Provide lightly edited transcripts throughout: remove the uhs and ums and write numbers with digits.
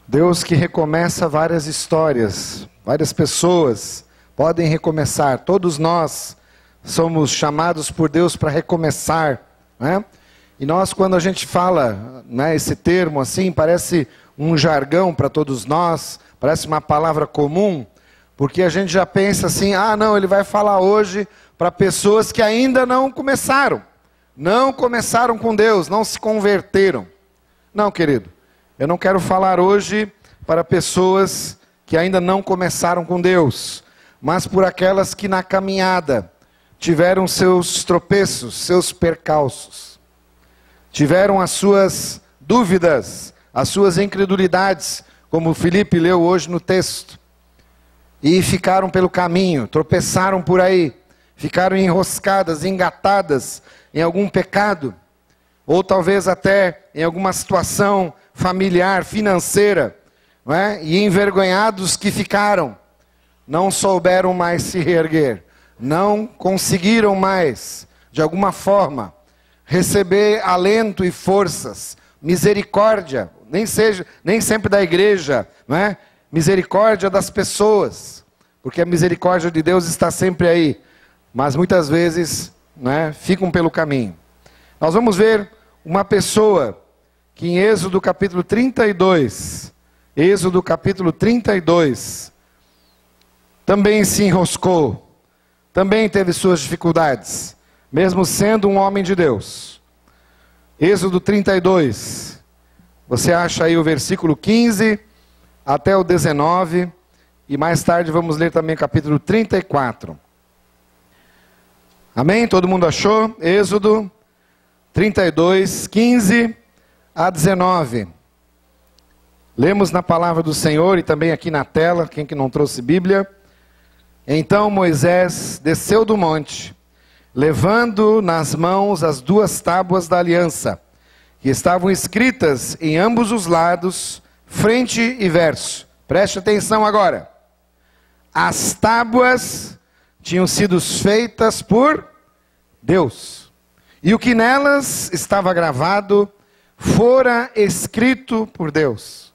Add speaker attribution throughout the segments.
Speaker 1: Deus que recomeça várias histórias, várias pessoas podem recomeçar. Todos nós somos chamados por Deus para recomeçar, né? E nós, quando a gente fala, né, esse termo assim, parece um jargão para todos nós, parece uma palavra comum, porque a gente já pensa assim, não, ele vai falar hoje para pessoas que ainda não começaram com Deus, não se converteram. Não, querido, eu não quero falar hoje para pessoas que ainda não começaram com Deus, mas por aquelas que na caminhada tiveram seus tropeços, seus percalços, tiveram as suas dúvidas, as suas incredulidades, como o Felipe leu hoje no texto, e ficaram pelo caminho, tropeçaram por aí, ficaram enroscadas, engatadas em algum pecado, ou talvez até em alguma situação familiar, financeira, não é? E envergonhados que ficaram, não souberam mais se reerguer, não conseguiram mais, de alguma forma, receber alento e forças, misericórdia, nem sempre da igreja, não é? Misericórdia das pessoas, porque a misericórdia de Deus está sempre aí, mas muitas vezes, não é, ficam pelo caminho. Nós vamos ver uma pessoa que em Êxodo capítulo 32, também se enroscou, também teve suas dificuldades, mesmo sendo um homem de Deus. Êxodo 32, você acha aí o versículo 15 até o 19, e mais tarde vamos ler também o capítulo 34. Amém? Todo mundo achou? Êxodo 32, 15 a 19. Lemos na palavra do Senhor e também aqui na tela, quem que não trouxe Bíblia. Então Moisés desceu do monte, levando nas mãos as 2 tábuas da aliança, que estavam escritas em ambos os lados, frente e verso. Preste atenção agora. As tábuas tinham sido feitas por Deus, e o que nelas estava gravado fora escrito por Deus.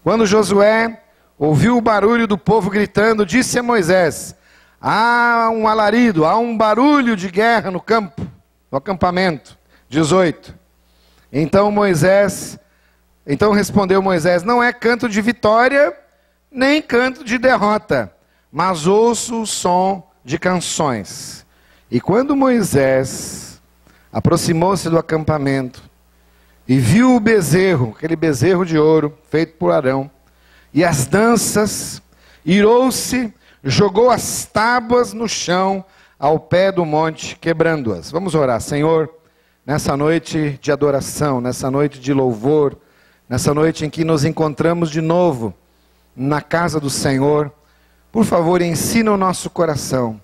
Speaker 1: Quando Josué ouviu o barulho do povo gritando, disse a Moisés: há um alarido, há um barulho de guerra no campo, no acampamento. 18. Então respondeu Moisés: não é canto de vitória, nem canto de derrota, mas ouço o som de canções. E quando Moisés aproximou-se do acampamento e viu o bezerro, aquele bezerro de ouro feito por Arão, e as danças, irou-se, jogou as tábuas no chão ao pé do monte, quebrando-as. Vamos orar. Senhor, nessa noite de adoração, nessa noite de louvor, nessa noite em que nos encontramos de novo na casa do Senhor, por favor, ensina o nosso coração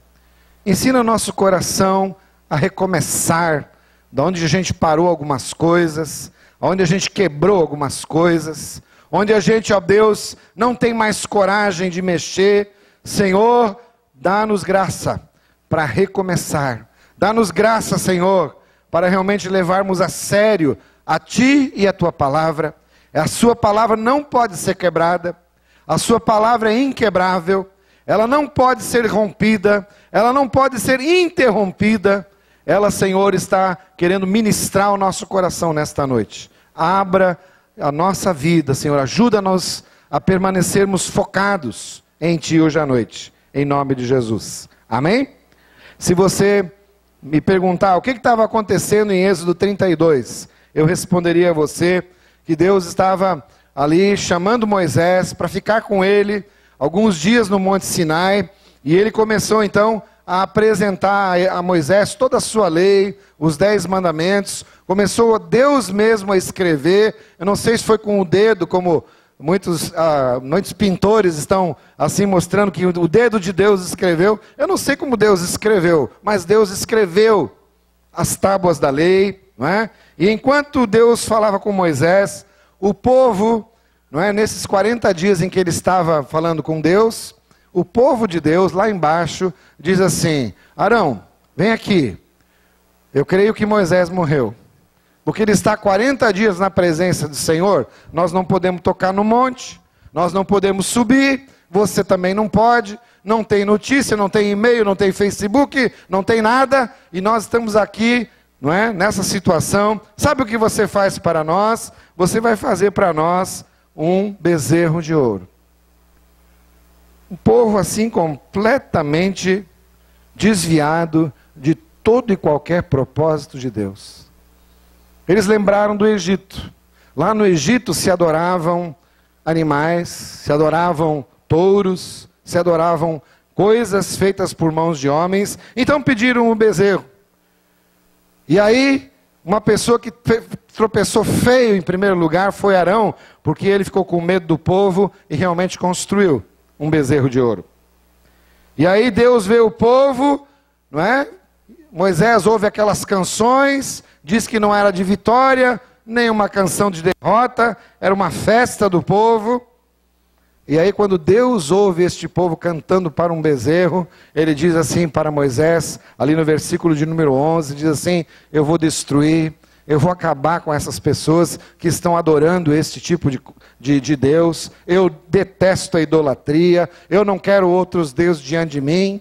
Speaker 1: a recomeçar, da onde a gente parou algumas coisas, onde a gente quebrou algumas coisas, onde a gente, ó Deus, não tem mais coragem de mexer. Senhor, dá-nos graça para recomeçar, dá-nos graça, Senhor, para realmente levarmos a sério a Ti e a Tua palavra. A Sua palavra não pode ser quebrada, a Sua palavra é inquebrável, ela não pode ser rompida, ela não pode ser interrompida. Ela, Senhor, está querendo ministrar o nosso coração nesta noite. Abra a nossa vida, Senhor, ajuda-nos a permanecermos focados em Ti hoje à noite, em nome de Jesus. Amém? Se você me perguntar o que estava acontecendo em Êxodo 32, eu responderia a você que Deus estava ali chamando Moisés para ficar com ele alguns dias no Monte Sinai, e ele começou então a apresentar a Moisés toda a sua lei, os 10 mandamentos, começou Deus mesmo a escrever. Eu não sei se foi com o dedo, como muitos pintores estão assim mostrando que o dedo de Deus escreveu. Eu não sei como Deus escreveu, mas Deus escreveu as tábuas da lei, não é? E enquanto Deus falava com Moisés, o povo, não é, nesses 40 dias em que ele estava falando com Deus, o povo de Deus lá embaixo diz assim: Arão, vem aqui, eu creio que Moisés morreu, porque ele está 40 dias na presença do Senhor, nós não podemos tocar no monte, nós não podemos subir, você também não pode, não tem notícia, não tem e-mail, não tem Facebook, não tem nada, e nós estamos aqui, não é, nessa situação. Sabe o que você faz para nós? Você vai fazer para nós um bezerro de ouro. Um povo assim completamente desviado de todo e qualquer propósito de Deus. Eles lembraram do Egito. Lá no Egito se adoravam animais, se adoravam touros, se adoravam coisas feitas por mãos de homens. Então pediram um bezerro. E aí, uma pessoa que tropeçou feio em primeiro lugar foi Arão, porque ele ficou com medo do povo e realmente construiu um bezerro de ouro. E aí Deus vê o povo, não é? Moisés ouve aquelas canções, diz que não era de vitória, nem uma canção de derrota, era uma festa do povo. E aí quando Deus ouve este povo cantando para um bezerro, ele diz assim para Moisés, ali no versículo de número 11, diz assim: eu vou destruir, eu vou acabar com essas pessoas que estão adorando este tipo de Deus, eu detesto a idolatria, eu não quero outros deuses diante de mim.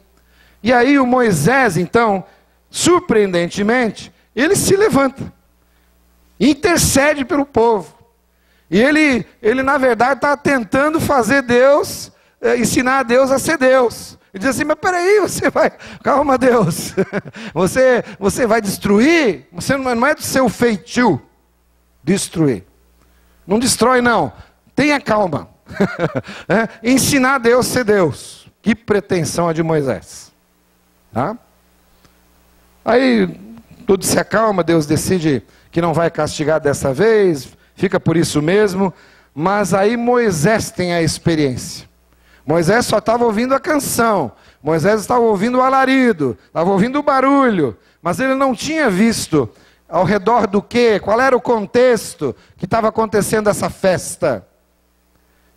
Speaker 1: E aí o Moisés, então, surpreendentemente, ele se levanta, intercede pelo povo. E ele na verdade está tentando fazer Deus, ensinar a Deus a ser Deus. Ele diz assim: mas peraí, calma Deus, você vai destruir, você não é do seu feitio destruir. Não destrói não, tenha calma. Ensinar a Deus a ser Deus. Que pretensão a de Moisés. Tá? Aí tudo se acalma, Deus decide que não vai castigar dessa vez, fica por isso mesmo, mas aí Moisés tem a experiência. Moisés só estava ouvindo a canção, Moisés estava ouvindo o alarido, estava ouvindo o barulho, mas ele não tinha visto ao redor do quê, qual era o contexto que estava acontecendo essa festa.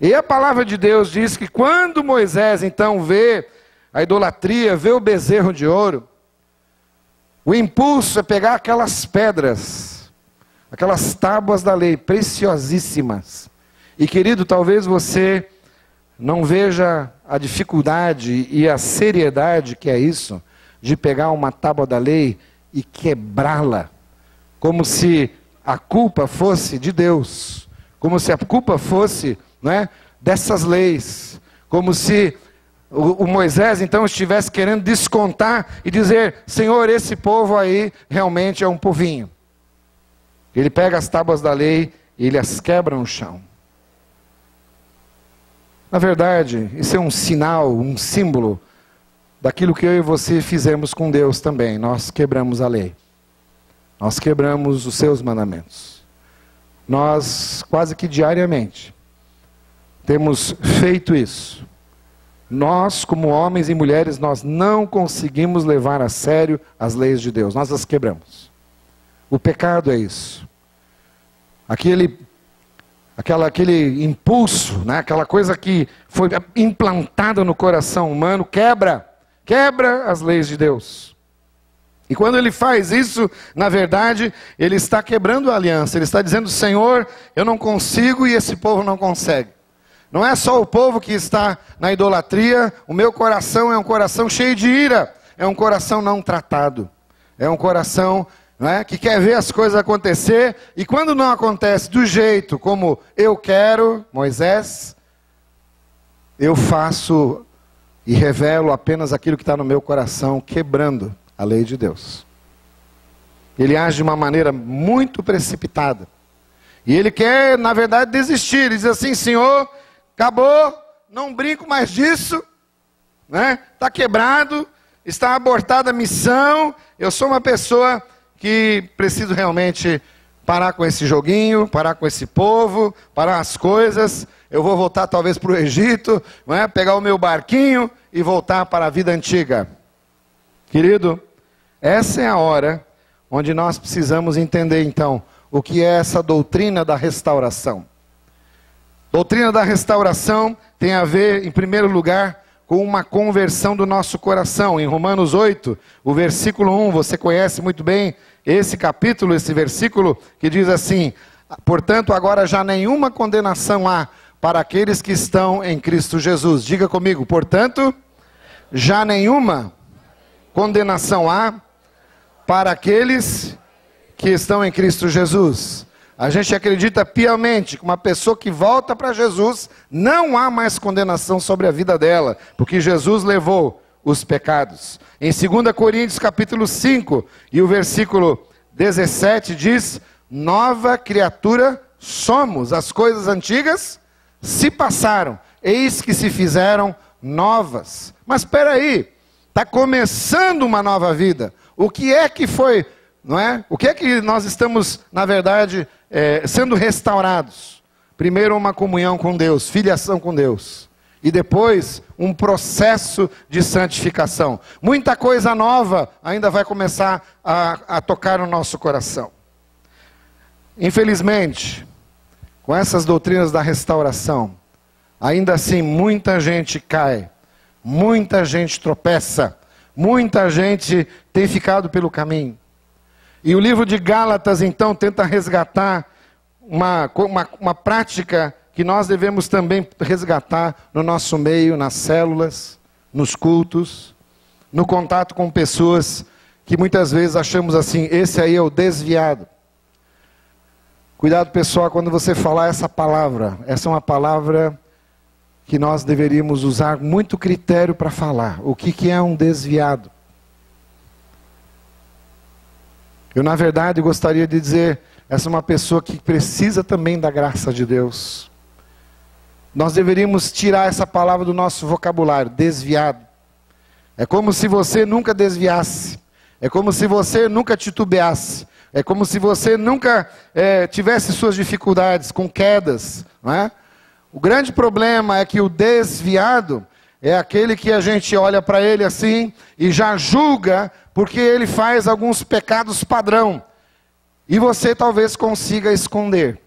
Speaker 1: E a palavra de Deus diz que quando Moisés então vê a idolatria, vê o bezerro de ouro, o impulso é pegar aquelas pedras, aquelas tábuas da lei, preciosíssimas. E querido, talvez você não veja a dificuldade e a seriedade que é isso, de pegar uma tábua da lei e quebrá-la, como se a culpa fosse de Deus, como se a culpa fosse, né, dessas leis, como se o Moisés então estivesse querendo descontar e dizer: Senhor, esse povo aí realmente é um povinho. Ele pega as tábuas da lei e ele as quebra no chão. Na verdade, isso é um sinal, um símbolo daquilo que eu e você fizemos com Deus também. Nós quebramos a lei. Nós quebramos os seus mandamentos. Nós, quase que diariamente, temos feito isso. Nós, como homens e mulheres, nós não conseguimos levar a sério as leis de Deus. Nós as quebramos. O pecado é isso. Aquele impulso, né? Aquela coisa que foi implantada no coração humano, quebra as leis de Deus. E quando ele faz isso, na verdade, ele está quebrando a aliança. Ele está dizendo: Senhor, eu não consigo e esse povo não consegue. Não é só o povo que está na idolatria, o meu coração é um coração cheio de ira, é um coração não tratado, é um coração, não é, que quer ver as coisas acontecer, e quando não acontece do jeito como eu quero, Moisés, eu faço e revelo apenas aquilo que está no meu coração, quebrando a lei de Deus. Ele age de uma maneira muito precipitada, e ele quer, na verdade, desistir. Ele diz assim: Senhor, acabou, não brinco mais disso, né? Está quebrado, está abortada a missão, eu sou uma pessoa que preciso realmente parar com esse joguinho, parar com esse povo, parar as coisas, eu vou voltar talvez para o Egito, não é? Pegar o meu barquinho e voltar para a vida antiga. Querido, essa é a hora onde nós precisamos entender então o que é essa doutrina da restauração. Doutrina da restauração tem a ver, em primeiro lugar, com uma conversão do nosso coração. Em Romanos 8, o versículo 1, você conhece muito bem esse capítulo, esse versículo, que diz assim: portanto, agora já nenhuma condenação há para aqueles que estão em Cristo Jesus. Diga comigo, portanto, já nenhuma condenação há para aqueles que estão em Cristo Jesus. A gente acredita piamente que uma pessoa que volta para Jesus, não há mais condenação sobre a vida dela, porque Jesus levou os pecados. Em 2 Coríntios capítulo 5, e o versículo 17 diz: nova criatura somos, as coisas antigas se passaram, eis que se fizeram novas. Mas espera aí, está começando uma nova vida. O que é que foi, não é? O que é que nós estamos, na verdade, sendo restaurados? Primeiro, uma comunhão com Deus, filiação com Deus. E depois, um processo de santificação. Muita coisa nova ainda vai começar a tocar no nosso coração. Infelizmente, com essas doutrinas da restauração, ainda assim muita gente cai, muita gente tropeça, muita gente tem ficado pelo caminho. E o livro de Gálatas, então, tenta resgatar uma prática que nós devemos também resgatar no nosso meio, nas células, nos cultos, no contato com pessoas que muitas vezes achamos assim: esse aí é o desviado. Cuidado, pessoal, quando você falar essa palavra. Essa é uma palavra que nós deveríamos usar muito critério para falar. O que é um desviado? Eu, na verdade, gostaria de dizer, essa é uma pessoa que precisa também da graça de Deus. Nós deveríamos tirar essa palavra do nosso vocabulário, desviado. É como se você nunca desviasse. É como se você nunca titubeasse. É como se você nunca tivesse suas dificuldades com quedas, não é? O grande problema é que o desviado é aquele que a gente olha para ele assim e já julga porque ele faz alguns pecados padrão. E você talvez consiga esconder.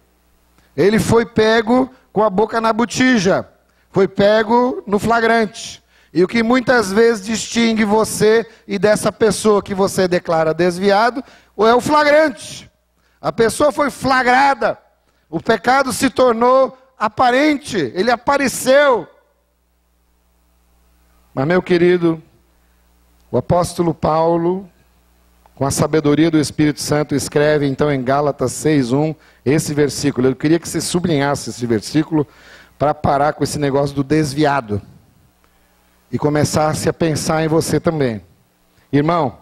Speaker 1: Ele foi pego com a boca na botija, foi pego no flagrante. E o que muitas vezes distingue você e dessa pessoa que você declara desviado, ou é o flagrante. A pessoa foi flagrada, o pecado se tornou aparente, ele apareceu. Mas, meu querido, o apóstolo Paulo, com a sabedoria do Espírito Santo, escreve então em Gálatas 6:1, esse versículo. Eu queria que você sublinhasse esse versículo para parar com esse negócio do desviado e começasse a pensar em você também. Irmão,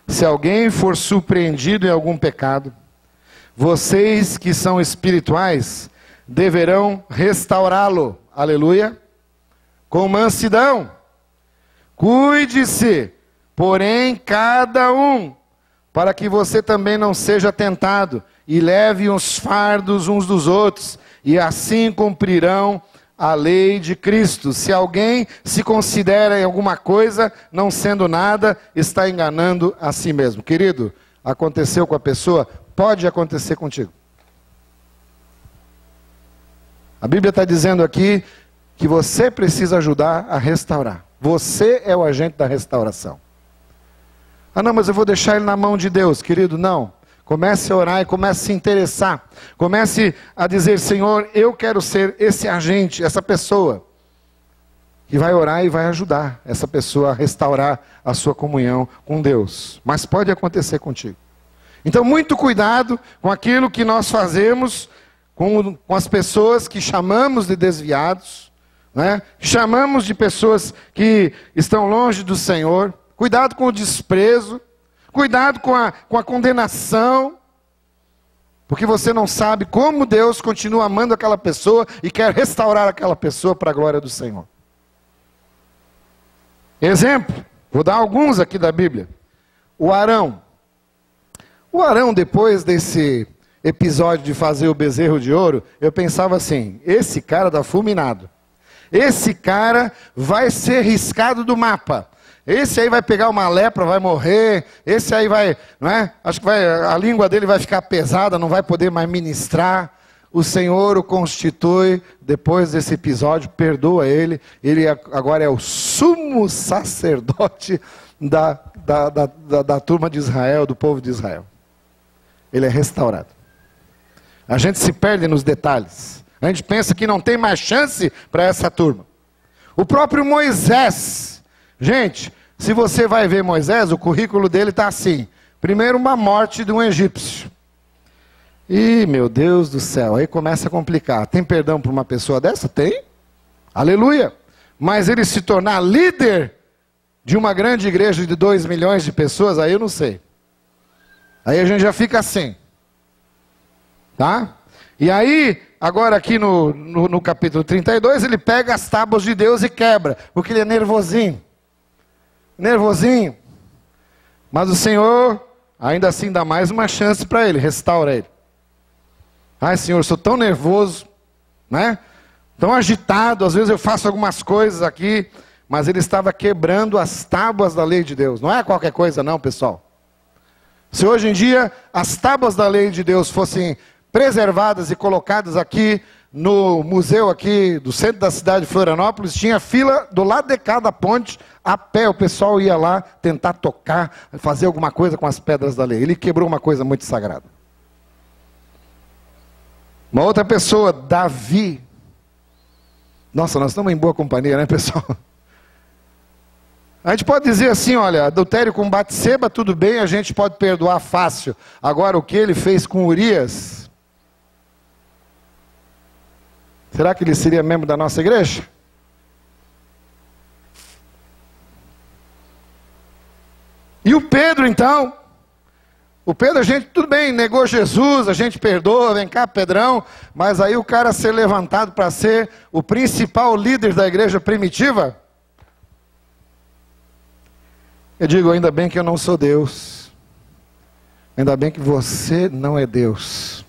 Speaker 1: se alguém for surpreendido em algum pecado, vocês que são espirituais deverão restaurá-lo, aleluia, com mansidão. Cuide-se, porém, cada um, para que você também não seja tentado, e leve os fardos uns dos outros, e assim cumprirão a lei de Cristo. Se alguém se considera em alguma coisa, não sendo nada, está enganando a si mesmo. Querido, aconteceu com a pessoa, pode acontecer contigo. A Bíblia está dizendo aqui que você precisa ajudar a restaurar. Você é o agente da restauração. Ah não, mas eu vou deixar ele na mão de Deus. Querido, não. Comece a orar e comece a se interessar. Comece a dizer: Senhor, eu quero ser esse agente, essa pessoa que vai orar e vai ajudar essa pessoa a restaurar a sua comunhão com Deus. Mas pode acontecer contigo. Então, muito cuidado com aquilo que nós fazemos com as pessoas que chamamos de desviados, né? Chamamos de pessoas que estão longe do Senhor. Cuidado com o desprezo. Cuidado com a condenação, porque você não sabe como Deus continua amando aquela pessoa e quer restaurar aquela pessoa para a glória do Senhor. Exemplo, vou dar alguns aqui da Bíblia. O Arão. O Arão, depois desse episódio de fazer o bezerro de ouro, eu pensava assim: esse cara está fulminado. Esse cara vai ser riscado do mapa. Esse aí vai pegar uma lepra, vai morrer. Esse aí vai, não é? Acho que a língua dele vai ficar pesada, não vai poder mais ministrar. O Senhor o constitui, depois desse episódio, perdoa ele. Ele agora é o sumo sacerdote da turma de Israel, do povo de Israel. Ele é restaurado. A gente se perde nos detalhes. A gente pensa que não tem mais chance para essa turma. O próprio Moisés. Gente, se você vai ver Moisés, o currículo dele está assim. Primeiro, uma morte de um egípcio. Ih, meu Deus do céu, aí começa a complicar. Tem perdão para uma pessoa dessa? Tem. Aleluia. Mas ele se tornar líder de uma grande igreja de 2 milhões de pessoas, aí eu não sei. Aí a gente já fica assim. Tá? E aí, agora aqui no capítulo 32, ele pega as tábuas de Deus e quebra, porque ele é nervosinho. Nervosinho. Mas o Senhor, ainda assim, dá mais uma chance para ele, restaura ele. Ai, Senhor, eu sou tão nervoso, né? Tão agitado, às vezes eu faço algumas coisas aqui, mas ele estava quebrando as tábuas da lei de Deus. Não é qualquer coisa não, pessoal. Se hoje em dia as tábuas da lei de Deus fossem preservadas e colocadas aqui no museu aqui do centro da cidade de Florianópolis, tinha fila do lado de cada ponte, a pé o pessoal ia lá tentar tocar, fazer alguma coisa com as pedras da lei. Ele quebrou uma coisa muito sagrada. Uma outra pessoa, Davi. Nossa, nós estamos em boa companhia, né, pessoal? A gente pode dizer assim, olha, adultério com Batseba, tudo bem, a gente pode perdoar fácil. Agora, o que ele fez com Urias, será que ele seria membro da nossa igreja? E o Pedro, então? O Pedro, a gente, tudo bem, negou Jesus, a gente perdoa, vem cá, Pedrão, mas aí o cara ser levantado para ser o principal líder da igreja primitiva? Eu digo, ainda bem que eu não sou Deus. Ainda bem que você não é Deus.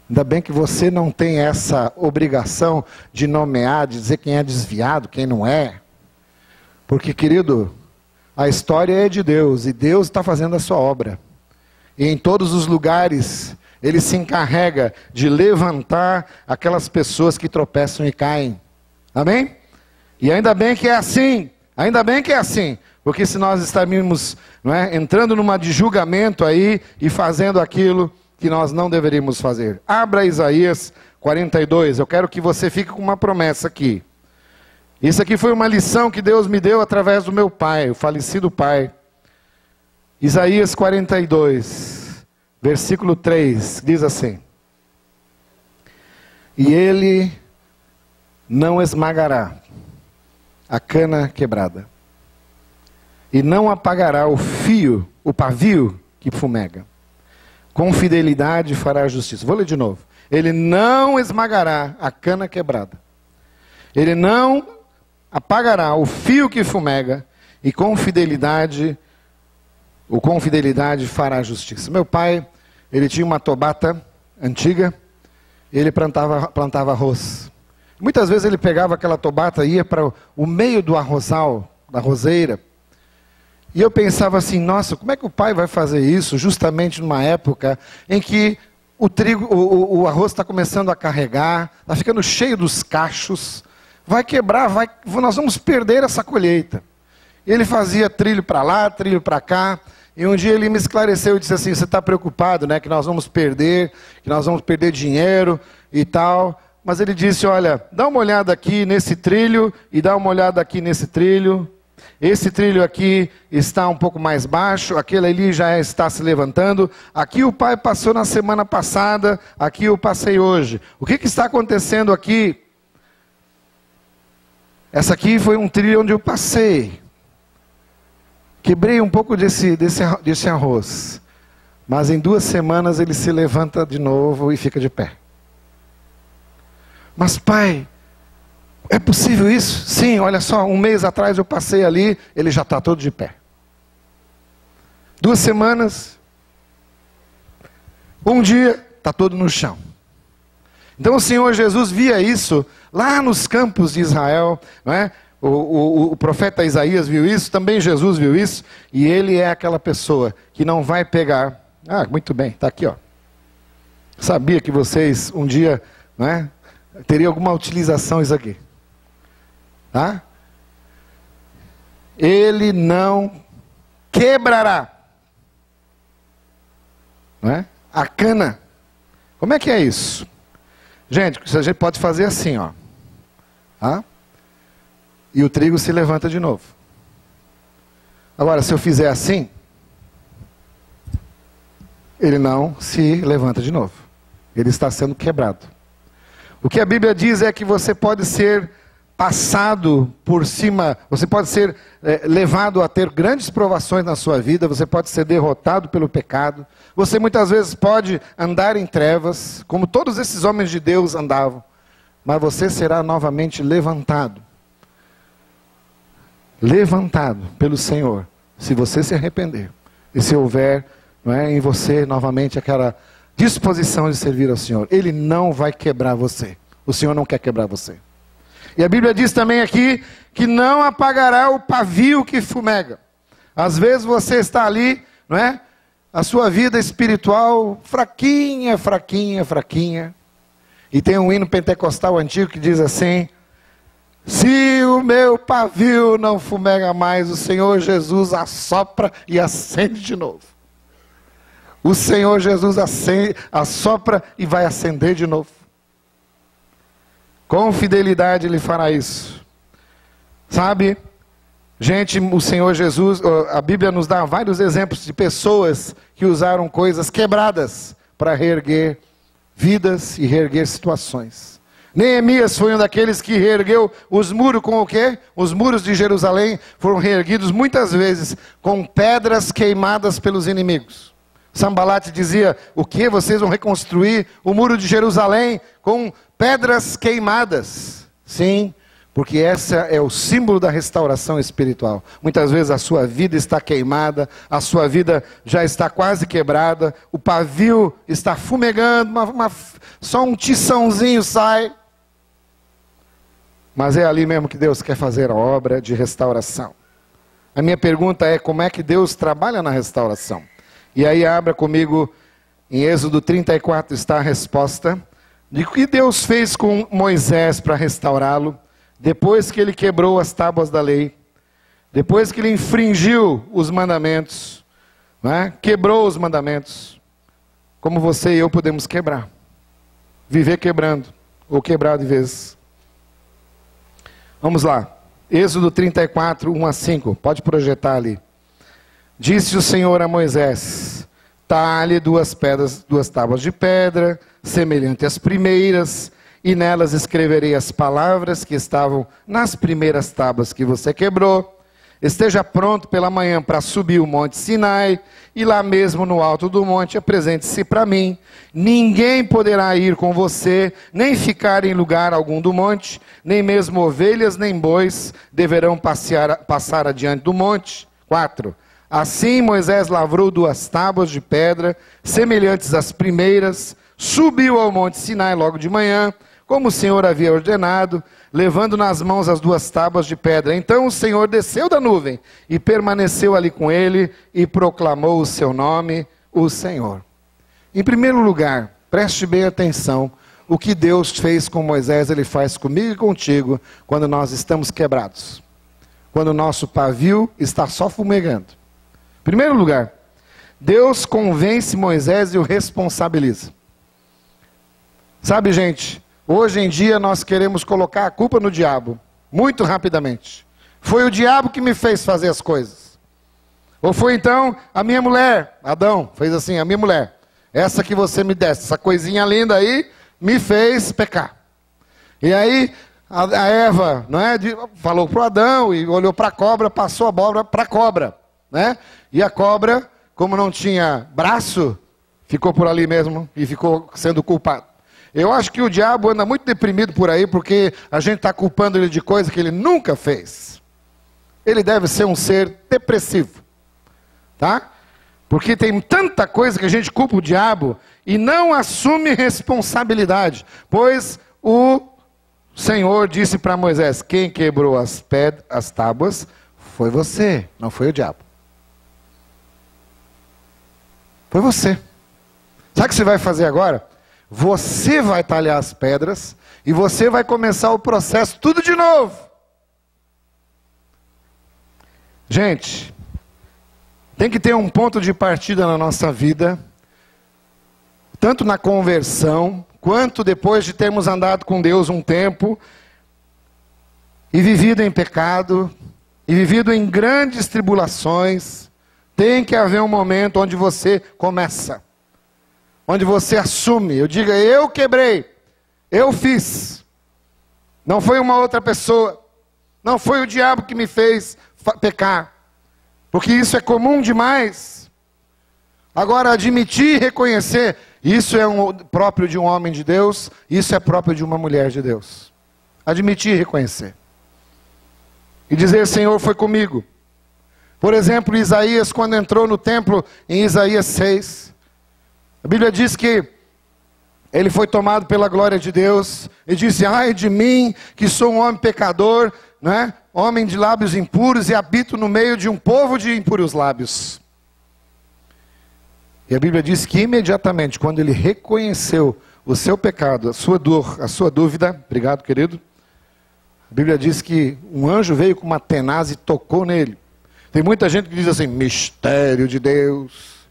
Speaker 1: Ainda bem que você não tem essa obrigação de nomear, de dizer quem é desviado, quem não é. Porque, querido, a história é de Deus e Deus está fazendo a sua obra. E em todos os lugares, Ele se encarrega de levantar aquelas pessoas que tropeçam e caem. Amém? E ainda bem que é assim. Ainda bem que é assim. Porque se nós estaríamos, não é, entrando numa de julgamento aí e fazendo aquilo que nós não deveríamos fazer. Abra Isaías 42. Eu quero que você fique com uma promessa aqui. Isso aqui foi uma lição que Deus me deu através do meu pai, o falecido pai. Isaías 42, versículo 3, diz assim: E ele não esmagará a cana quebrada, e não apagará o pavio que fumega. Com fidelidade fará justiça. Vou ler de novo. Ele não esmagará a cana quebrada. Ele não apagará o fio que fumega, e com fidelidade fará justiça. Meu pai, ele tinha uma tobata antiga, ele plantava arroz. Muitas vezes ele pegava aquela tobata e ia para o meio do arrozal, da roseira. E eu pensava assim, nossa, como é que o pai vai fazer isso justamente numa época em que o arroz está começando a carregar, está ficando cheio dos cachos, vai quebrar, nós vamos perder essa colheita. Ele fazia trilho para lá, trilho para cá, e um dia ele me esclareceu e disse assim, você está preocupado, né, que nós vamos perder dinheiro e tal. Mas ele disse, olha, dá uma olhada aqui nesse trilho e dá uma olhada aqui nesse trilho. Esse trilho aqui está um pouco mais baixo, aquele ali já está se levantando. Aqui o pai passou na semana passada, aqui eu passei hoje. O que está acontecendo aqui? Essa aqui foi um trilho onde eu passei. Quebrei um pouco desse arroz. Mas em 2 semanas ele se levanta de novo e fica de pé. Mas pai, é possível isso? Sim, olha só, 1 mês atrás eu passei ali, ele já está todo de pé. 2 semanas, um dia, está todo no chão. Então o Senhor Jesus via isso lá nos campos de Israel, não é? O profeta Isaías viu isso, também Jesus viu isso, e ele é aquela pessoa que não vai pegar. Ah, muito bem, está aqui, ó. Sabia que vocês um dia, não é, teria alguma utilização isso aqui. Tá? Ele não quebrará. Não é? A cana. Como é que é isso? Gente, a gente pode fazer assim, ó. Tá? E o trigo se levanta de novo. Agora, se eu fizer assim, ele não se levanta de novo. Ele está sendo quebrado. O que a Bíblia diz é que você pode ser passado por cima, você pode ser levado a ter grandes provações na sua vida, você pode ser derrotado pelo pecado, você muitas vezes pode andar em trevas, como todos esses homens de Deus andavam, mas você será novamente levantado. Levantado pelo Senhor, se você se arrepender, e se houver, não é, em você novamente aquela disposição de servir ao Senhor. Ele não vai quebrar você. O Senhor não quer quebrar você. E a Bíblia diz também aqui que não apagará o pavio que fumega. Às vezes você está ali, não é? A sua vida espiritual fraquinha, fraquinha, fraquinha. E tem um hino pentecostal antigo que diz assim: se o meu pavio não fumega mais, o Senhor Jesus assopra e acende de novo. O Senhor Jesus assopra e vai acender de novo. Com fidelidade Ele fará isso. Sabe, gente, o Senhor Jesus, a Bíblia nos dá vários exemplos de pessoas que usaram coisas quebradas para reerguer vidas e reerguer situações. Neemias foi um daqueles que reergueu os muros com o quê? Os muros de Jerusalém foram reerguidos muitas vezes com pedras queimadas pelos inimigos. Sanbalate dizia: o que? Vocês vão reconstruir o muro de Jerusalém com pedras queimadas? Sim, porque esse é o símbolo da restauração espiritual. Muitas vezes a sua vida está queimada, a sua vida já está quase quebrada, o pavio está fumegando, só um tiçãozinho sai. Mas é ali mesmo que Deus quer fazer a obra de restauração. A minha pergunta é: como é que Deus trabalha na restauração? E aí abra comigo, em Êxodo 34 está a resposta de que Deus fez com Moisés para restaurá-lo, depois que ele quebrou as tábuas da lei, depois que ele infringiu os mandamentos, né? Quebrou os mandamentos, como você e eu podemos quebrar, viver quebrando, ou quebrar de vez. Vamos lá, Êxodo 34, 1 a 5, pode projetar ali. Disse o Senhor a Moisés: talhe duas tábuas de pedra, semelhante às primeiras, e nelas escreverei as palavras que estavam nas primeiras tábuas que você quebrou. Esteja pronto pela manhã para subir o monte Sinai, e lá mesmo no alto do monte apresente-se para mim. Ninguém poderá ir com você, nem ficar em lugar algum do monte, nem mesmo ovelhas nem bois deverão passar adiante do monte. 4. Assim Moisés lavrou duas tábuas de pedra, semelhantes às primeiras, subiu ao monte Sinai logo de manhã, como o Senhor havia ordenado, levando nas mãos as duas tábuas de pedra. Então o Senhor desceu da nuvem e permaneceu ali com ele e proclamou o seu nome, o Senhor. Em primeiro lugar, preste bem atenção, o que Deus fez com Moisés, Ele faz comigo e contigo, quando nós estamos quebrados. Quando o nosso pavio está só fumegando. Em primeiro lugar, Deus convence Moisés e o responsabiliza. Sabe, gente, hoje em dia nós queremos colocar a culpa no diabo, muito rapidamente. Foi o diabo que me fez fazer as coisas. Ou foi então a minha mulher, Adão, fez assim, a minha mulher. Essa que você me desse, essa coisinha linda aí, me fez pecar. E aí a Eva, não é, falou para o Adão e olhou para a cobra, passou a bola para a cobra. Né? E a cobra, como não tinha braço, ficou por ali mesmo e ficou sendo culpado. Eu acho que o diabo anda muito deprimido por aí, porque a gente está culpando ele de coisa que ele nunca fez. Ele deve ser um ser depressivo, tá? Porque tem tanta coisa que a gente culpa o diabo e não assume responsabilidade. Pois o Senhor disse para Moisés: quem quebrou as tábuas foi você, não foi o diabo. Foi você. Sabe o que você vai fazer agora? Você vai talhar as pedras e você vai começar o processo tudo de novo. Gente, tem que ter um ponto de partida na nossa vida, tanto na conversão, quanto depois de termos andado com Deus um tempo, e vivido em pecado, e vivido em grandes tribulações. Tem que haver um momento onde você começa, onde você assume, eu diga, eu quebrei, eu fiz, não foi uma outra pessoa, não foi o diabo que me fez pecar, porque isso é comum demais. Agora, admitir e reconhecer, isso é próprio de um homem de Deus, isso é próprio de uma mulher de Deus. Admitir e reconhecer. E dizer, Senhor, foi comigo. Por exemplo, Isaías, quando entrou no templo, em Isaías 6, a Bíblia diz que ele foi tomado pela glória de Deus, e disse, ai de mim, que sou um homem pecador, né? Homem de lábios impuros, e habito no meio de um povo de impuros lábios. E a Bíblia diz que imediatamente, quando ele reconheceu o seu pecado, a sua dor, a sua dúvida, obrigado querido, a Bíblia diz que um anjo veio com uma tenaz e tocou nele. Tem muita gente que diz assim, mistério de Deus,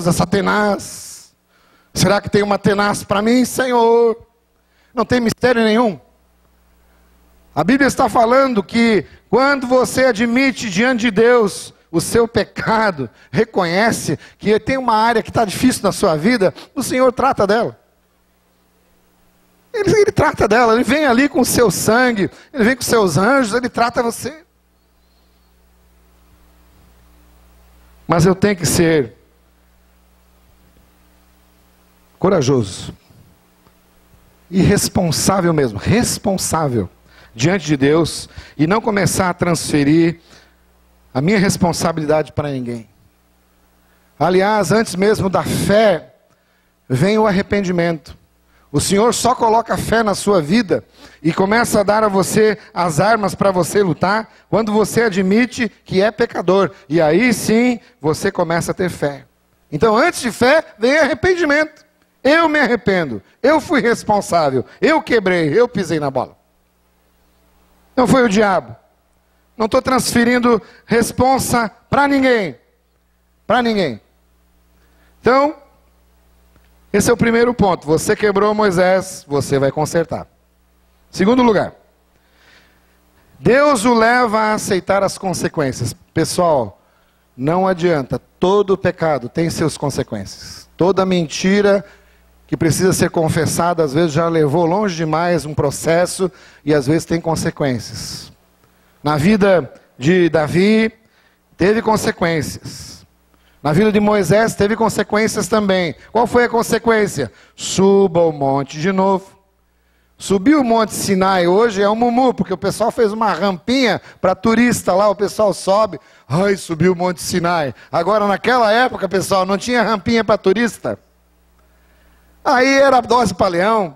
Speaker 1: essa tenaz. Será que tem uma tenaz para mim, Senhor? Não tem mistério nenhum. A Bíblia está falando que quando você admite diante de Deus o seu pecado, reconhece que tem uma área que está difícil na sua vida, o Senhor trata dela. Ele trata dela, ele vem ali com o seu sangue, ele vem com os seus anjos, ele trata você. Mas eu tenho que ser corajoso e responsável mesmo, responsável diante de Deus, e não começar a transferir a minha responsabilidade para ninguém. Aliás, antes mesmo da fé, vem o arrependimento. O Senhor só coloca fé na sua vida e começa a dar a você as armas para você lutar quando você admite que é pecador. E aí sim, você começa a ter fé. Então, antes de fé, vem arrependimento. Eu me arrependo, eu fui responsável, eu quebrei, eu pisei na bola. Não foi o diabo. Não estou transferindo responsa para ninguém. Para ninguém. Então, esse é o primeiro ponto. Você quebrou Moisés, você vai consertar. Segundo lugar, Deus o leva a aceitar as consequências. Pessoal, não adianta. Todo pecado tem suas consequências. Toda mentira que precisa ser confessada, às vezes já levou longe demais um processo e às vezes tem consequências. Na vida de Davi, teve consequências. Na vida de Moisés, teve consequências também. Qual foi a consequência? Suba o monte de novo. Subir o monte Sinai hoje é um mumu, porque o pessoal fez uma rampinha para turista lá, o pessoal sobe. Ai, subiu o monte Sinai. Agora, naquela época, pessoal, não tinha rampinha para turista. Aí era dose para leão.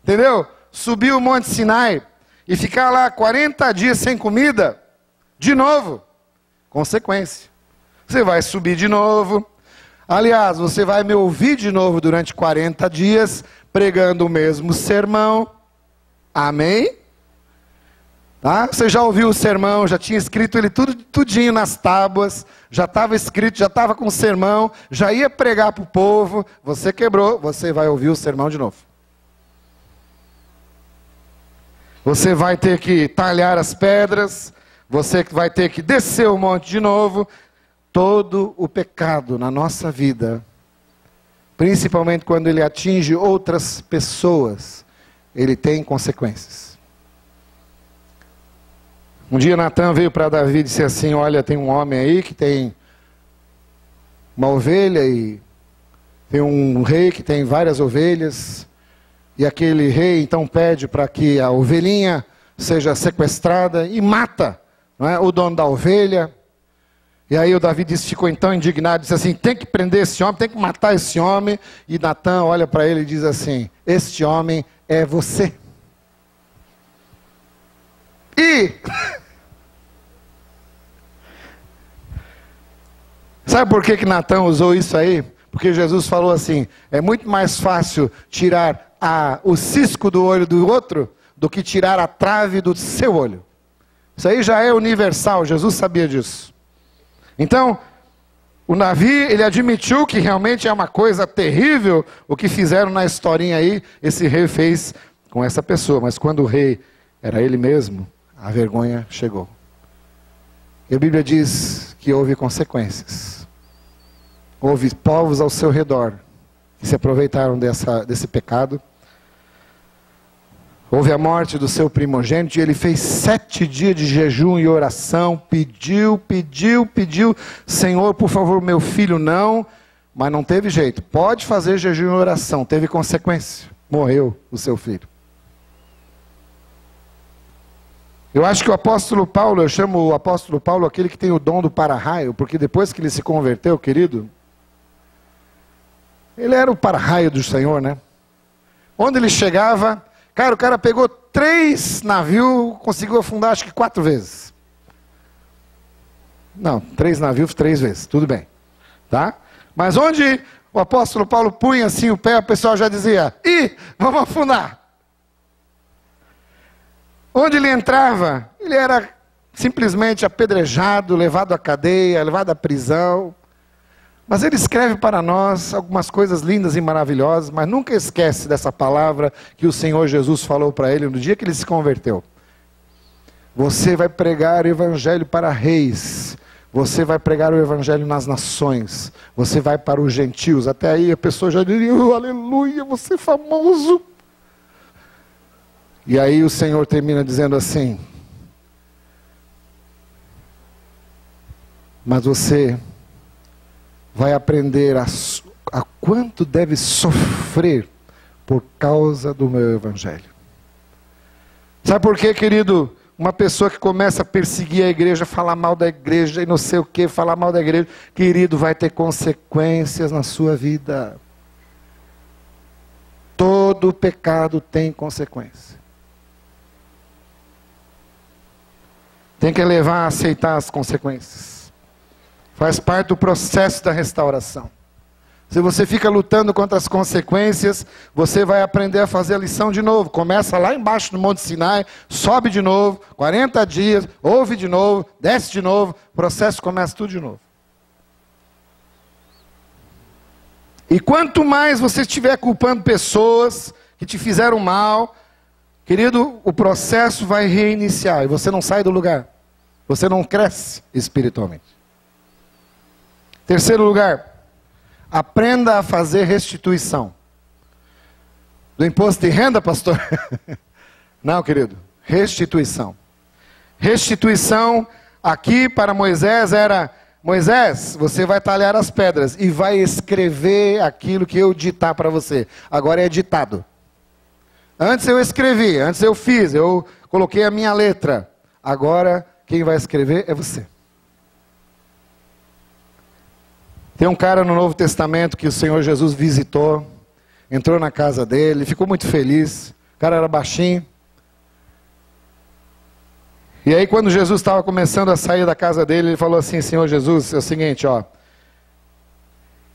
Speaker 1: Entendeu? Subir o monte Sinai e ficar lá 40 dias sem comida, de novo, consequência. Você vai subir de novo. Aliás, você vai me ouvir de novo durante 40 dias, pregando o mesmo sermão. Amém? Tá? Você já ouviu o sermão, já tinha escrito ele tudinho nas tábuas, já estava escrito, já estava com o sermão, já ia pregar para o povo. Você quebrou, você vai ouvir o sermão de novo. Você vai ter que talhar as pedras, você vai ter que descer o monte de novo. Todo o pecado na nossa vida, principalmente quando ele atinge outras pessoas, ele tem consequências. Um dia Natan veio para Davi e disse assim, olha, tem um homem aí que tem uma ovelha e tem um rei que tem várias ovelhas, e aquele rei então pede para que a ovelhinha seja sequestrada e mata, não é, o dono da ovelha. E aí o Davi ficou então indignado, disse assim, tem que prender esse homem, tem que matar esse homem. E Natan olha para ele e diz assim, este homem é você. E sabe por que Natan usou isso aí? Porque Jesus falou assim, é muito mais fácil tirar o cisco do olho do outro do que tirar a trave do seu olho. Isso aí já é universal, Jesus sabia disso. Então, o Davi, ele admitiu que realmente é uma coisa terrível o que fizeram na historinha aí, esse rei fez com essa pessoa. Mas quando o rei era ele mesmo, a vergonha chegou. E a Bíblia diz que houve consequências. Houve povos ao seu redor que se aproveitaram desse pecado. Houve a morte do seu primogênito e ele fez 7 dias de jejum e oração, pediu, Senhor, por favor, meu filho não, mas não teve jeito. Pode fazer jejum e oração, teve consequência, morreu o seu filho. Eu acho que o apóstolo Paulo, eu chamo o apóstolo Paulo aquele que tem o dom do para-raio, porque depois que ele se converteu, querido, ele era o para-raio do Senhor, né? Onde ele chegava, cara, o cara pegou 3 navios, conseguiu afundar acho que 4 vezes. Não, 3 navios, 3 vezes, tudo bem. Tá? Mas onde o apóstolo Paulo punha assim o pé, o pessoal já dizia, ih, vamos afundar. Onde ele entrava, ele era simplesmente apedrejado, levado à cadeia, levado à prisão. Mas ele escreve para nós algumas coisas lindas e maravilhosas, mas nunca esquece dessa palavra que o Senhor Jesus falou para ele no dia que ele se converteu. Você vai pregar o evangelho para reis, você vai pregar o evangelho nas nações, você vai para os gentios. Até aí a pessoa já diria, aleluia, você é famoso. E aí o Senhor termina dizendo assim, mas você vai aprender a quanto deve sofrer por causa do meu evangelho. Sabe por quê, querido? Uma pessoa que começa a perseguir a igreja, falar mal da igreja e não sei o que, falar mal da igreja, querido, vai ter consequências na sua vida. Todo pecado tem consequência. Tem que levar a aceitar as consequências. Faz parte do processo da restauração. Se você fica lutando contra as consequências, você vai aprender a fazer a lição de novo. Começa lá embaixo no Monte Sinai, sobe de novo, 40 dias, ouve de novo, desce de novo, o processo começa tudo de novo. E quanto mais você estiver culpando pessoas que te fizeram mal, querido, o processo vai reiniciar e você não sai do lugar. Você não cresce espiritualmente. Terceiro lugar, aprenda a fazer restituição. Do imposto de renda, pastor? Não, querido, restituição. Restituição aqui para Moisés era, Moisés, você vai talhar as pedras e vai escrever aquilo que eu ditar para você. Agora é ditado. Antes eu escrevi, antes eu fiz, eu coloquei a minha letra. Agora quem vai escrever é você. Tem um cara no Novo Testamento que o Senhor Jesus visitou, entrou na casa dele, ficou muito feliz, o cara era baixinho. E aí quando Jesus estava começando a sair da casa dele, ele falou assim, Senhor Jesus, é o seguinte, ó,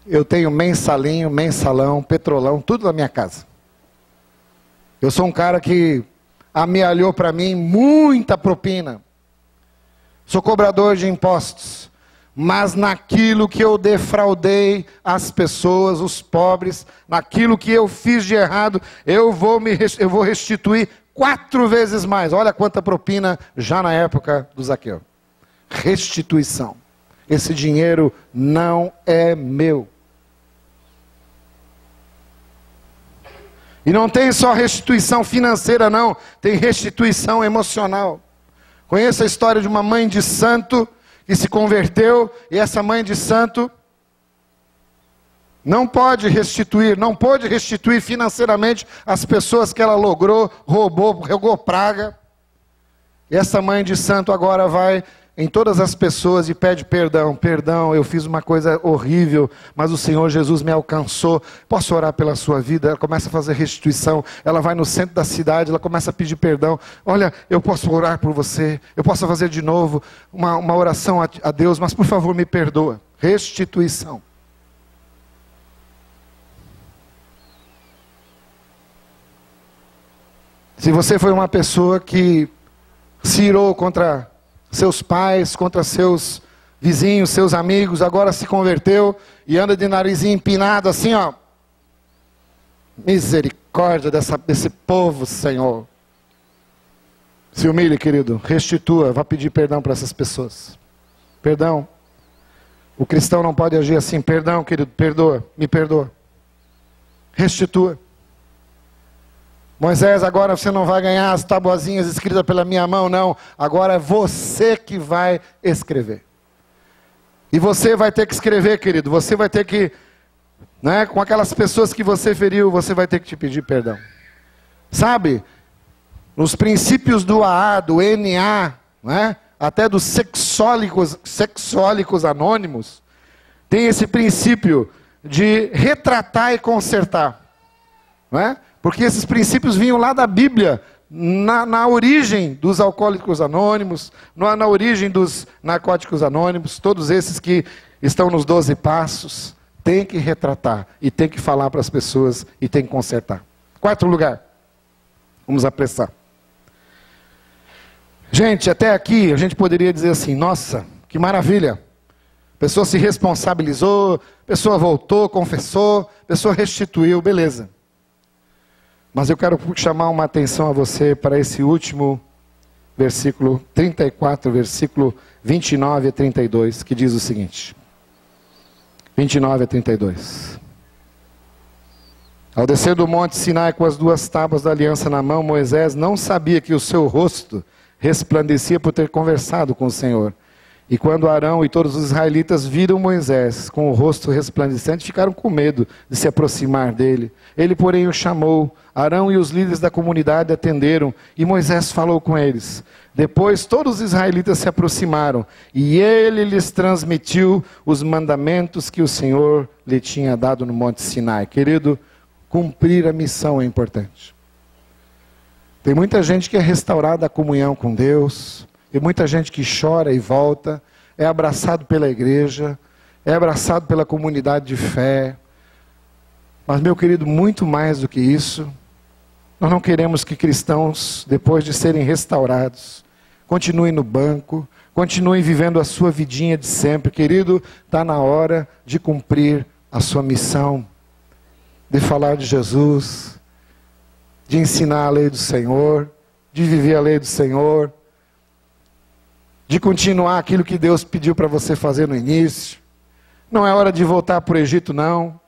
Speaker 1: eu tenho mensalinho, mensalão, petrolão, tudo na minha casa. Eu sou um cara que amealhou para mim muita propina. Sou cobrador de impostos. Mas naquilo que eu defraudei as pessoas, os pobres, naquilo que eu fiz de errado, eu vou restituir 4 vezes mais. Olha quanta propina já na época do Zaqueu. Restituição. Esse dinheiro não é meu. E não tem só restituição financeira não, tem restituição emocional. Conheço a história de uma mãe de santo que se converteu, e essa mãe de santo não pôde restituir financeiramente as pessoas que ela logrou, roubou praga. E essa mãe de santo agora vai em todas as pessoas e pede perdão. Perdão, eu fiz uma coisa horrível, mas o Senhor Jesus me alcançou. Posso orar pela sua vida? Ela começa a fazer restituição. Ela vai no centro da cidade, ela começa a pedir perdão. Olha, eu posso orar por você. Eu posso fazer de novo uma oração a Deus, mas por favor me perdoa. Restituição. Se você foi uma pessoa que se irou contra seus pais, contra seus vizinhos, seus amigos, agora se converteu e anda de narizinho empinado assim, ó. Misericórdia desse povo, Senhor. Se humilhe, querido, restitua, vá pedir perdão para essas pessoas. Perdão. O cristão não pode agir assim. Perdão, querido, perdoa, me perdoa. Restitua. Moisés, agora você não vai ganhar as tabuazinhas escritas pela minha mão, não. Agora é você que vai escrever. E você vai ter que escrever, querido. Você vai ter que, né, com aquelas pessoas que você feriu, você vai ter que te pedir perdão. Sabe, nos princípios do AA, do NA, né, até dos sexólicos anônimos, tem esse princípio de retratar e consertar. Não é? Porque esses princípios vinham lá da Bíblia, na origem dos alcoólicos anônimos, na origem dos narcóticos anônimos, todos esses que estão nos 12 passos, tem que retratar, e tem que falar para as pessoas, e tem que consertar. Quarto lugar, vamos apressar. Gente, até aqui a gente poderia dizer assim, nossa, que maravilha. A pessoa se responsabilizou, a pessoa voltou, confessou, a pessoa restituiu, beleza. Mas eu quero chamar uma atenção a você para esse último versículo 34, versículo 29 a 32, que diz o seguinte. 29 a 32. Ao descer do monte Sinai com as 2 tábuas da aliança na mão, Moisés não sabia que o seu rosto resplandecia por ter conversado com o Senhor. E quando Arão e todos os israelitas viram Moisés com o rosto resplandecente, ficaram com medo de se aproximar dele. Ele, porém, o chamou. Arão e os líderes da comunidade atenderam, e Moisés falou com eles. Depois todos os israelitas se aproximaram, e ele lhes transmitiu os mandamentos que o Senhor lhe tinha dado no monte Sinai. Querido, cumprir a missão é importante. Tem muita gente que é restaurada a comunhão com Deus, tem muita gente que chora e volta, é abraçado pela igreja, é abraçado pela comunidade de fé. Mas, meu querido, muito mais do que isso, nós não queremos que cristãos, depois de serem restaurados, continuem no banco, continuem vivendo a sua vidinha de sempre. Querido, está na hora de cumprir a sua missão, de falar de Jesus, de ensinar a lei do Senhor, de viver a lei do Senhor, de continuar aquilo que Deus pediu para você fazer no início. Não é hora de voltar para o Egito, não.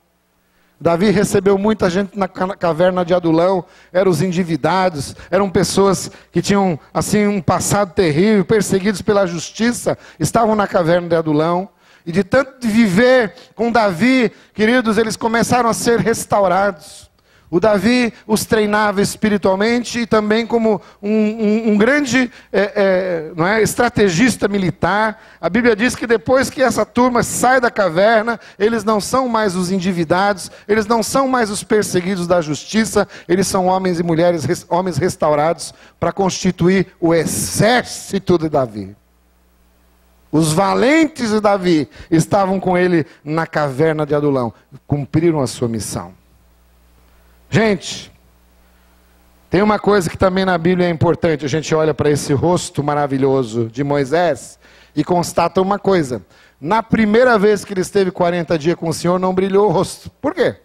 Speaker 1: Davi recebeu muita gente na caverna de Adulão, eram os endividados, eram pessoas que tinham assim um passado terrível, perseguidos pela justiça, estavam na caverna de Adulão. E de tanto de viver com Davi, queridos, eles começaram a ser restaurados. O Davi os treinava espiritualmente e também como um grande não é, estrategista militar. A Bíblia diz que depois que essa turma sai da caverna, eles não são mais os endividados, eles não são mais os perseguidos da justiça, eles são homens e mulheres, homens restaurados para constituir o exército de Davi. Os valentes de Davi estavam com ele na caverna de Adulão, cumpriram a sua missão. Gente, tem uma coisa que também na Bíblia é importante. A gente olha para esse rosto maravilhoso de Moisés e constata uma coisa. Na primeira vez que ele esteve 40 dias com o Senhor, não brilhou o rosto. Por quê?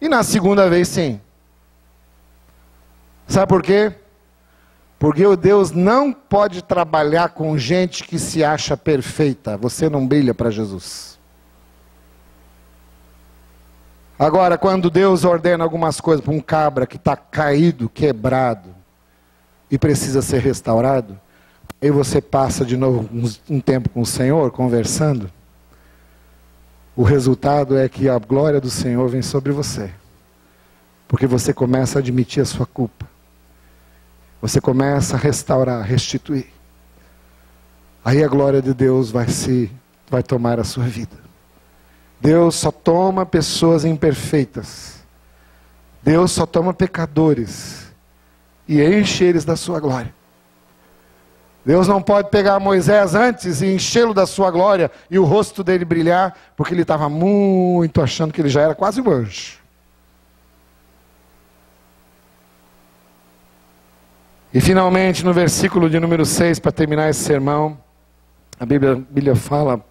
Speaker 1: E na segunda vez, sim. Sabe por quê? Porque o Deus não pode trabalhar com gente que se acha perfeita. Você não brilha para Jesus. Agora, quando Deus ordena algumas coisas para um cabra que está caído, quebrado, e precisa ser restaurado, aí você passa de novo um tempo com o Senhor, conversando, o resultado é que a glória do Senhor vem sobre você. Porque você começa a admitir a sua culpa. Você começa a restaurar, a restituir. Aí a glória de Deus vai tomar a sua vida. Deus só toma pessoas imperfeitas. Deus só toma pecadores e enche eles da sua glória. Deus não pode pegar Moisés antes e enchê-lo da sua glória e o rosto dele brilhar, porque ele estava muito achando que ele já era quase um anjo. E finalmente, no versículo de número 6, para terminar esse sermão, a Bíblia fala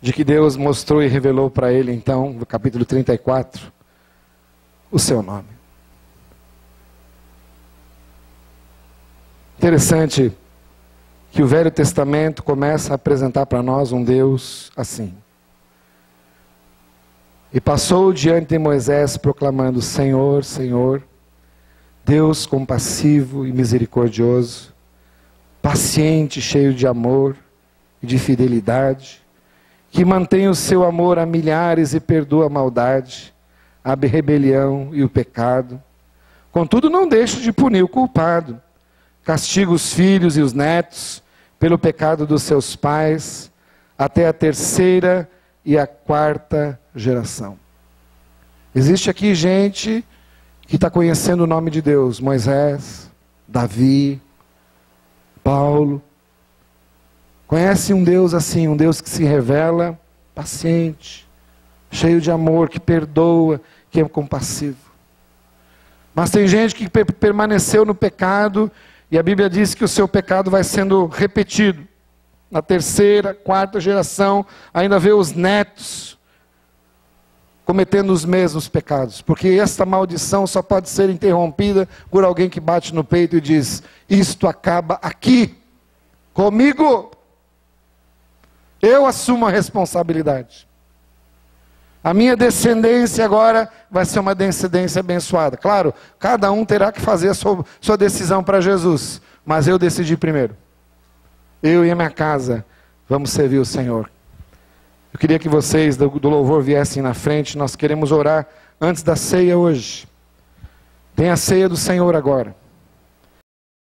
Speaker 1: de que Deus mostrou e revelou para ele, então, no capítulo 34, o seu nome. Interessante que o Velho Testamento começa a apresentar para nós um Deus assim. E passou diante de Moisés proclamando: Senhor, Senhor, Deus compassivo e misericordioso, paciente, cheio de amor e de fidelidade, que mantém o seu amor a milhares e perdoa a maldade, a rebelião e o pecado. Contudo, não deixa de punir o culpado. Castiga os filhos e os netos pelo pecado dos seus pais, até a 3ª e a 4ª geração. Existe aqui gente que está conhecendo o nome de Deus: Moisés, Davi, Paulo. Conhece um Deus assim, um Deus que se revela paciente, cheio de amor, que perdoa, que é compassivo. Mas tem gente que permaneceu no pecado, e a Bíblia diz que o seu pecado vai sendo repetido. Na 3ª, 4ª geração, ainda vê os netos cometendo os mesmos pecados. Porque esta maldição só pode ser interrompida por alguém que bate no peito e diz: isto acaba aqui, comigo. Eu assumo a responsabilidade. A minha descendência agora vai ser uma descendência abençoada. Claro, cada um terá que fazer a sua decisão para Jesus. Mas eu decidi primeiro. Eu e a minha casa vamos servir o Senhor. Eu queria que vocês do louvor viessem na frente. Nós queremos orar antes da ceia hoje. Tem a ceia do Senhor agora.